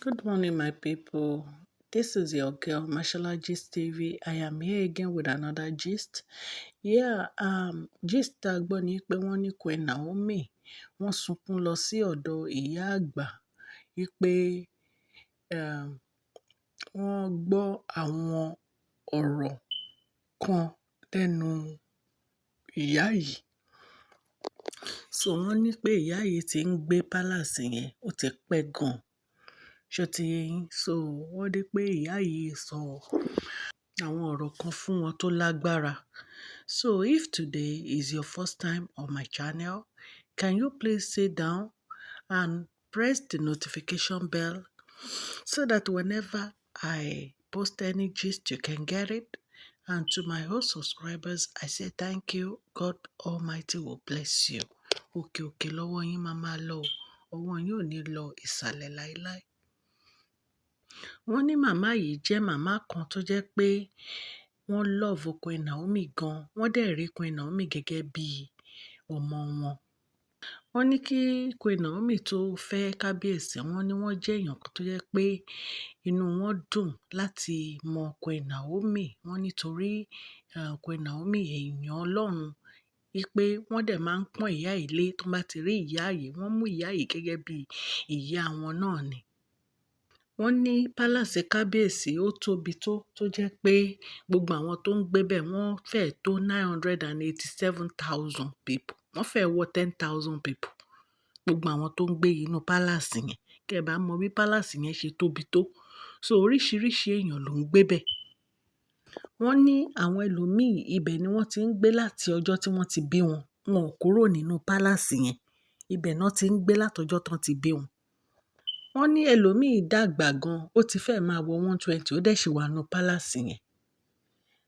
Good morning, my people. This is your girl, Mashallah Gist TV. I am here again with another gist. Gist tá a gbọ́ ni pé wọ́n ní Queen Naomi, wọ́n sunkún lọ sí ọ̀dọ̀ ìyá àgbà wípé wọ́n gbọ́ àwọn ọ̀rọ̀ kan lẹ́nu ìyá yìí. So wọ́n ní pé ìyá yìí ti ń gbé palace yẹn, ó ti pẹ́ gan-an. Ṣó ti yé yín? So wọ́n dé pé ìyá yìí sọ àwọn ọ̀rọ̀ kan fún wọn tó lágbára. So if today is your first time on my channel, can you please sit down and press the notification bell so that whenever I post any gist, you can get it. And to my whole subscribers, I say thank you. God Almighty will bless you. Òkè lọ́wọ́ yín máa máa lọ, ọwọ́ yín ò ní lọ ìsàlẹ̀ láíláí. Wọ́n ní màmá yìí jẹ́ màmá kan tó jẹ́ pé wọ́n love Queen Naomi gan. Wọ́n dẹ̀ rí Queen Naomi gẹ́gẹ́ bí ọmọ wọn. Wọ́n ní kí Queen Naomi tó fẹ́ Kabiyesi, wọ́n ní wọ́n jẹ́ èèyàn kan tó jẹ́ pé inú wọn dùn láti mọ Queen Naomi. Wọ́n nítorí Queen Naomi èèyàn Ọlọ́run, wípé wọ́n dẹ̀ máa ń pọ́n ìyá yìí lé. Tó bá ti rí ìyá yìí, wọ́n mú ìyá yìí gẹ́gẹ́ bí ìyá wọn náà ni. Wọ́n ní palace Kabiyesi ó tóbi tó jẹ́ pé gbogbo àwọn tó ń gbé bẹ̀ wọ́n fẹ́ tó 987,000 people. Wọ́n fẹ́ wọ 10,000 people. Gbogbo àwọn tó ń gbé inú palace yẹn. Kẹ́ bá mọ bí palace yẹn ṣe tóbi tó. So oríṣiríṣi èèyàn ló ń gbé bẹ̀. Wọ́n ní àwọn ẹlòmíì ibẹ̀ ni wọ́n ti ń gbé láti ọjọ́ tí wọ́n ti bí wọn. Wọn ò kúrò nínú palace yẹn. Ibẹ̀ náà ti ń gbé látọjọ́ tán ti bí wọn. Wọ́n ní ẹlòmíì dàgbà gan, ó ti fẹ́ máa wọ 120, ó dẹ̀ ṣì wà nínú palace yẹn.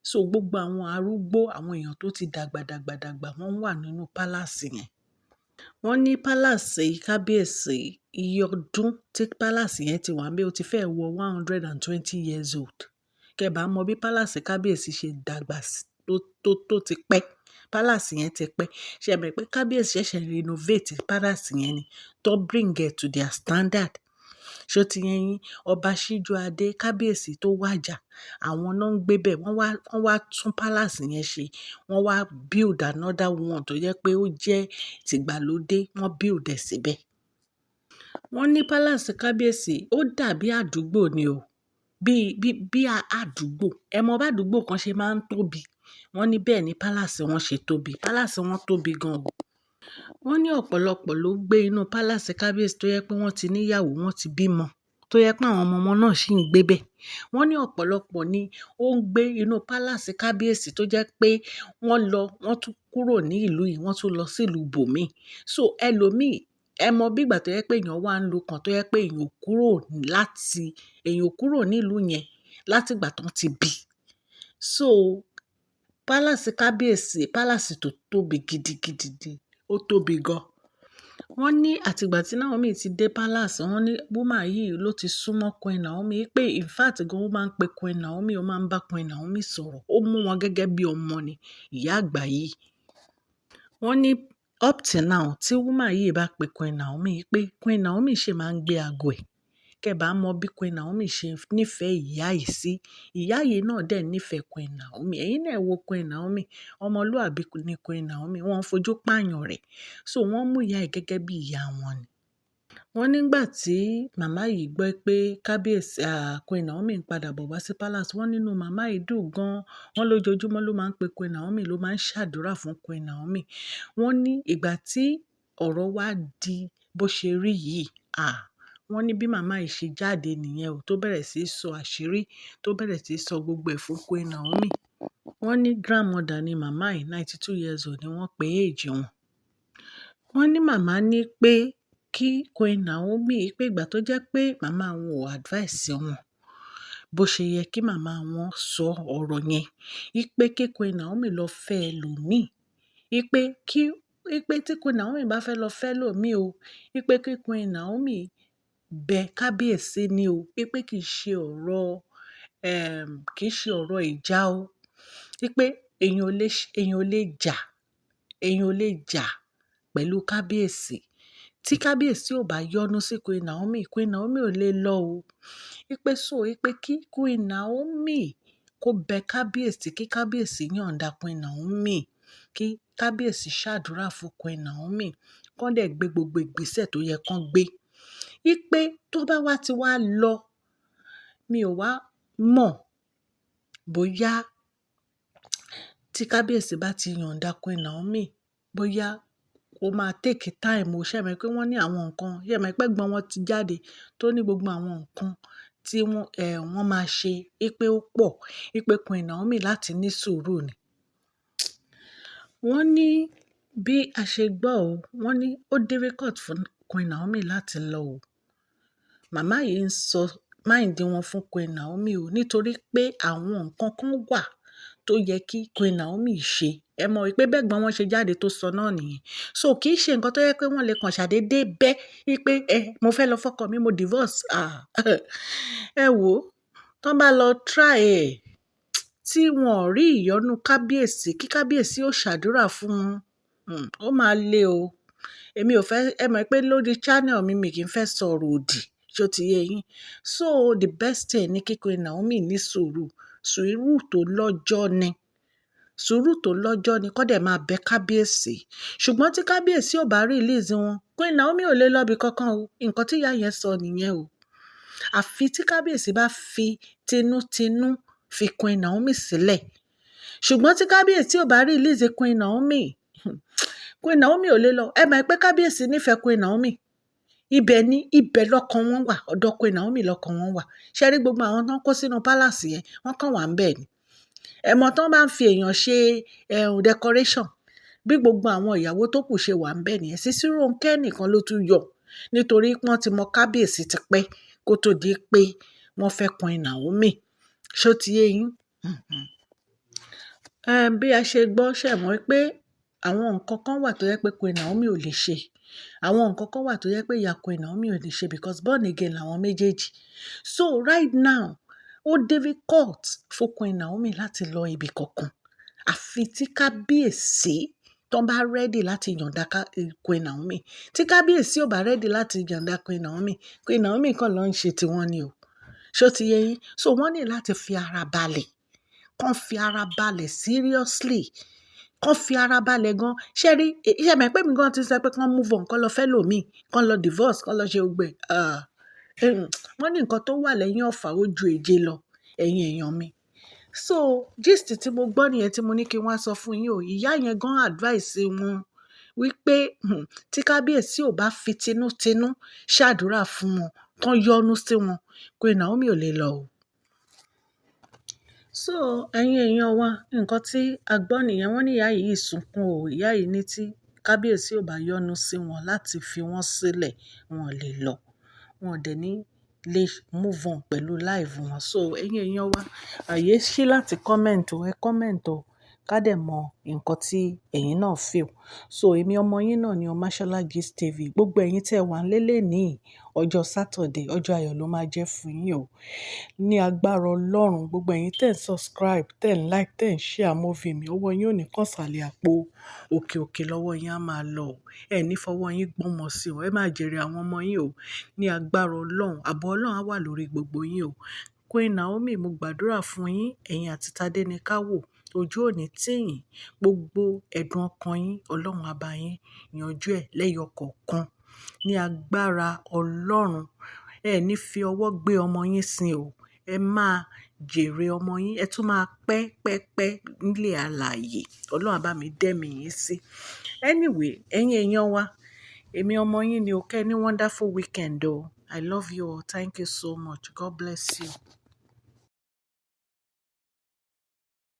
So gbogbo àwọn arúgbó, àwọn èèyàn tó ti dàgbà, wọ́n wà nínú palace yẹn. Wọ́n ní palace Kabiyesi, iye ọdún tí palace yẹn ti wà ńbẹ̀, ó ti fẹ́ wọ 120 years old. Kẹ́ bá mọ bí palace Kabiyesi ṣe dàgbà tó ti pẹ́. Palace yẹn ti pẹ́. Ṣé ẹ mọ̀ pé Kabiyesi ṣẹ̀ṣẹ̀ renovate palace yẹn ni, tó bring it to their standard. Ṣó ti yé yín? Ọba Síjú-Adé, Kabiyesi tó wàjà, àwọn náà ń gbé bẹ̀. Wọ́n wá tún palace yẹn ṣe. Wọ́n wá build another one tó jẹ́ pé ó jẹ́ tìgbàlódé. Wọ́n build ẹ̀ síbẹ̀. Wọ́n ní palace Kabiyesi ó dàbí àdúgbò ni o. Bí àdúgbò. Ẹ mọ bí àdúgbò kan ṣe máa ń tóbi. Wọ́n ní bẹ́ẹ̀ ni palace wọn ṣe tóbi. Palace wọn tóbi gan. Wọ́n ní ọ̀pọ̀lọpọ̀ ló gbé inú palace Kabiyesi tó yẹ pé wọ́n ti níyàwó, wọ́n ti bímọ, tó yẹ pé àwọn ọmọ náà ṣì ń gbé bẹ̀. Wọ́n ní ọ̀pọ̀lọpọ̀ ni ó ń gbé inú palace Kabiyesi tó jẹ́ pé wọ́n tún kúrò ní ìlú yìí, wọ́n tún lọ sí ìlú bòmíì. So ẹlòmíì, ẹ mọ bí ìgbà tó yẹ pé èèyàn wà ń lu kan tó yẹ pé èèyàn ò kúrò nílùú yẹn láti ìgbà tán ti bí. So palace Kabiyesi, palace tó tóbi gidigidi ni. Ó tóbi gan. Wọ́n ní àtìgbà tí Naomi ti dé palace, wọ́n ní woman yìí ló ti súnmọ́ Queen Naomi, pé in fact gan ó máa ń pe Queen Naomi, ó máa ń bá Queen Naomi sọ̀rọ̀. Ó mú wọn gẹ́gẹ́ bí ọmọ ni, ìyá àgbà yìí. Wọ́n ní up till now tí woman yìí bá pe Queen Naomi, pé Queen Naomi ṣe máa ń gbé aago ẹ̀. Kẹ́ bá mọ bí Queen Naomi ṣe nífẹ̀ẹ́ ìyá yìí sí. Ìyá yìí náà dẹ̀ nífẹ̀ẹ́ Queen Naomi. Ẹ̀yin náà wo Queen Naomi, ọmọlúàbí ni Queen Naomi. Wọ́n fojú pààyàn rẹ̀. So wọ́n mú ìyá yìí gẹ́gẹ́ bí ìyá wọn ni. Wọ́n nígbà tí màmá yìí gbọ́ pé Queen Naomi ń padà bọ̀ wá sí palace, wọ́n nínú màmá yìí dùn gan. Wọ́n lójoojúmọ́ ló máa ń pe Queen Naomi, ló máa ń ṣàdúrà fún Queen Naomi. Wọ́n ní ìgbà tí ọ̀rọ̀ wá di bó ṣe rí yìí, wọ́n ní bí màmá yìí ṣe jáde nìyẹn o, tó bẹ̀rẹ̀ sí í sọ àṣírí, tó bẹ̀rẹ̀ sí í sọ gbogbo ẹ̀ fún Queen Naomi. Wọ́n ní grandmother ni màmá yìí, 92 years old ni wọ́n pé age wọn. Wọ́n ní màmá ní pé kí Queen Naomi, pé ìgbà tó jẹ́ pé màmá wọn ò advice wọn bó ṣe yẹ kí màmá wọn sọ ọ̀rọ̀ yẹn, wípé kí Queen Naomi lọ fẹ́ ẹlòmíì, wípé tí Queen Naomi bá fẹ́ lọ fẹ́ ẹlòmíì o, wípé kí Queen Naomi bẹ Kabiyesi ni o, wípé kì í ṣe ọ̀rọ̀ ìjà o, wípé èèyàn ò lè jà pẹ̀lú Kabiyesi tí kábíyèsí ò bá yọ́nú sí Queen Naomi ò lè lọ o. Wípé kí Queen Naomi kó bẹ kábíyèsí, kí kábíyèsí yọ̀ǹda Queen Naomi, kí kábíyèsí ṣàdúrà fún Queen Naomi, kán dẹ̀ gbé gbogbo ìgbésẹ̀ tó yẹ kán gbé. Wípé tó bá wá ti wá lọ, mi ò wá mọ̀ bóyá tí kábíyèsí bá ti yọ̀ǹda Queen Naomi, bóyá ó máa take time o. Ṣé mọ̀ pé wọ́n ní àwọn nǹkan, ṣé mọ̀ pé ẹ̀gbọ́n wọn ti jáde tó ní gbogbo àwọn nǹkan tí wọ́n máa ṣe, wípé ó pọ̀, wípé Queen Naomi láti ní sùúrù ni. Wọ́n ní bí a ṣe gbọ́ o, wọ́n ní ó difficult fún Queen Naomi láti lọ o. Màmá yìí ń sọ mind wọn fún Queen Naomi o, nítorí pé àwọn nǹkan kan wà tó yẹ kí Queen Naomi ṣe. Ẹ mọ̀ wípé bẹ́gbọ́n wọn ṣe jáde tó sọ náà nìyẹn. So kì í ṣe nǹkan tó yẹ pé wọ́n lè kàn ṣàdédé bẹ́ wípé mo fẹ́ lọ fọ́kọ mi, mo divorce. Ẹ wò ó, tán bá lọ try ẹ̀ tí wọn ò rí ìyọ́nú kábíyèsí, kí kábíyèsí ó ṣàdúrà fún wọn, ó máa le o. Èmi ò fẹ́, ẹ mọ̀ pé lórí channel mi kì í fẹ́ sọ̀rọ̀ òdì, ṣó ti yé yín. So the best thing ni kí Queen Naomi ní sùúrù, sùúrù tó lọ́jọ́ ni. Sùúrù tó lọ́jọ́ ni kó dẹ̀ máa bẹ kábíyèsí. Ṣùgbọ́n tí kábíyèsí ò bá release wọn, Queen Naomi ò lè lọ bí kankan o. Nǹkan tí ìyá yẹn sọ nìyẹn o. Àfi tí kábíyèsí bá fi tinútinú fi Queen Naomi sílẹ̀. Ṣùgbọ́n tí kábíyèsí ò bá release Queen Naomi, Queen Naomi ò lè lọ. Ẹ mọ̀ pé kábíyèsí nífẹ̀ẹ́ Queen Naomi. Ibẹ̀ lọ́kàn wọn wà, ọ̀dọ̀ Queen Naomi lọ́kàn wọn wà. Ṣé rí gbogbo àwọn tó ń kó sínú palace yẹn, wọ́n kàn wà ń bẹ̀ ni. Ẹ̀mọ̀ tán bá ń fi èèyàn ṣe decoration, bí gbogbo àwọn ìyàwó tó kù ṣe wà ń bẹ̀ nìyẹn. Sisi Ronke nìkan ló tún yọ, nítorí wọ́n ti mọ kábíyèsí ti pẹ́ kó tó di pé wọ́n fẹ́ Queen Naomi. Ṣó ti yé yín? Bí a ṣe gbọ́, ṣé mọ̀ pé àwọn nǹkan kan wà tó yẹ pé Queen Naomi ò lè ṣe. Àwọn nǹkan kan wà tó yẹ pé ìyá Queen Naomi ò lè ṣe because born again làwọn méjèèjì. So right now, ó difficult fún Queen Naomi láti lọ ibì kankan. Àfi tí kábíyèsí tán bá ready láti yọ̀ǹda Queen Naomi. Tí kábíyèsí ò bá ready láti yọ̀ǹda Queen Naomi kàn lọ ń ṣe tiwọn ni o. Ṣó ti yé yín? So wọ́n ní láti fi ara balẹ̀. Kán fi ara balẹ̀ seriously. Kán fi ara balẹ̀ gan. Ṣé mọ̀ pé mi gan ti sọ pé kán move on, kán lọ fẹ́ lòmíì, kán lọ divorce, kán lọ ṣe gbogbo ẹ̀. Wọ́n ní nǹkan tó wà lẹ́yìn ọ̀fà ó ju èje lọ, ẹ̀yin èèyàn mi. So gist tí mo gbọ́ nìyẹn tí mo ní kí n wá sọ fún yín o. Ìyá yẹn gan advice wọn wípé tí kábíyèsí ò bá fi tinútinú ṣàdúrà fún wọn, kán yọ́nú sí wọn, Queen Naomi ò lè lọ o. So ẹ̀yin èèyàn wa, nǹkan tí a gbọ́ nìyẹn. Wọ́n ní ìyá yìí sunkún o. Ìyá yìí ní tí kábíyèsí ò bá yọ́nú sí wọn láti fi wọ́n sílẹ̀, wọn ò lè lọ. Wọn ò dẹ̀ ní lè move on pẹ̀lú life wọn. So ẹ̀yin èèyàn wa, àyè ṣí láti comment o. Ẹ comment o. Ká dẹ̀ mọ nǹkan tí ẹ̀yin náà feel. So èmi ọmọ yín náà ni Mashola Gist TV. Gbogbo ẹ̀yin tí ẹ wà nílé lénìí, ọjọ́ Saturday, ọjọ́ ayọ̀ ló máa jẹ́ fún yín o. Ní agbára Ọlọ́run, gbogbo ẹ̀yin tẹ̀ ń subscribe, tẹ̀ ń like, tẹ̀ ń share movie mi, ọwọ́ yín ò ní kàn sàlẹ̀ àpò. Òkè òkè lọ́wọ́ yín á máa lọ o. Ẹ ní fọwọ́ yín gbọ́mọ sí o. Ẹ máa jèrè àwọn ọmọ yín o. Ní agbára Ọlọ́run, ààbò Ọlọ́run á wà lórí gbogbo yín o. Queen Naomi, mo gbàdúrà fún yín, ẹ̀yin àti Tádéníkáwò. Ojú ò ní tì yín. Gbogbo ẹ̀dùn ọkàn yín, Ọlọ́run á bá yín yanjú ẹ̀ lẹ́yọ kọ̀ọ̀kan. Ní agbára Ọlọ́run, ẹ ní fi ọwọ́ gbé ọmọ yín sin o. Ẹ máa jèrè ọmọ yín. Ẹ tún máa pẹ́ nílé alààyè. Ọlọ́run á bá mi dẹ́mi yín sí. Anyway, ẹ̀yin èèyàn wa, èmi ọmọ yín ni o. Kẹ́ ní wonderful weekend o. I love you all. Thank you so much. God bless you.